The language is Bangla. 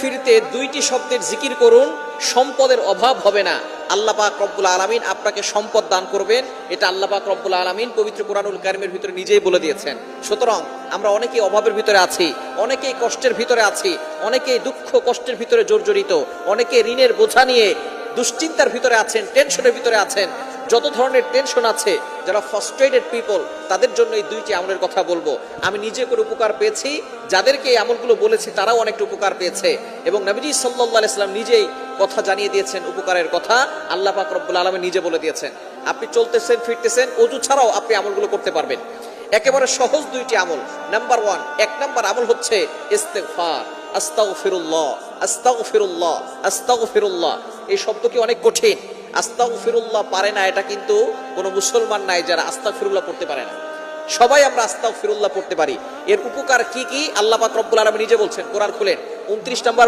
ফিরতে দুইটি শব্দের জিকির করুন, সম্পদের অভাব হবে না। আল্লাহ পাক রব্বুল আলামিন আপনাকে সম্পদ দান করবেন, এটা আল্লাহ পাক রব্বুল আলামিন পবিত্র কোরআনুল কারীমের ভিতরে নিজেই বলে দিয়েছেন। সুতরাং আমরা অনেকেই অভাবের ভিতরে আছি, অনেকেই কষ্টের ভিতরে আছি, অনেকেই দুঃখ কষ্টের ভিতরে জর্জরিত, অনেকে ঋণের বোঝা নিয়ে দুশ্চিন্তার ভিতরে আছেন, টেনশনের ভিতরে আছেন। যত ধরনের টেনশন আছে, যারা ফ্রাস্ট্রেটেড পিপল, তাদের জন্য এই দুইটি আমলের কথা বলবো। আমি নিজে করে উপকার পেয়েছি, যাদেরকে এই আমলগুলো বলেছি তারাও অনেকটা উপকার পেয়েছে, এবং নবীজি সাল্লাল্লাহু আলাইহি সাল্লাম নিজেই কথা জানিয়ে দিয়েছেন উপকারের কথা। আল্লাহ পাক রব্বুল আলামিন নিজে বলে দিয়েছেন। আপনি চলতেছেন ফিরতেছেন, ওযু ছাড়াও আপনি আমলগুলো করতে পারবেন। একেবারে সহজ দুইটি আমল। নাম্বার 1, এক নাম্বার আমল হচ্ছে ইস্তেগফার। আস্তাগফিরুল্লাহ, আস্তাগফিরুল্লাহ, আস্তাগফিরুল্লাহ। এই শব্দ কি অনেক কঠিন। আস্তাগফিরুল্লাহ পারে না এটা কিন্তু কোনো মুসলমান নাই যারা আস্তাগফিরুল্লাহ পড়তে পারে না। সবাই আমরা আস্তাগফিরুল্লাহ পড়তে পারি। এর উপকার কি কি আল্লাহ পাক রব্বুল আলামিন নিজে বলছেন। কোরআন খুলেন 29 নম্বর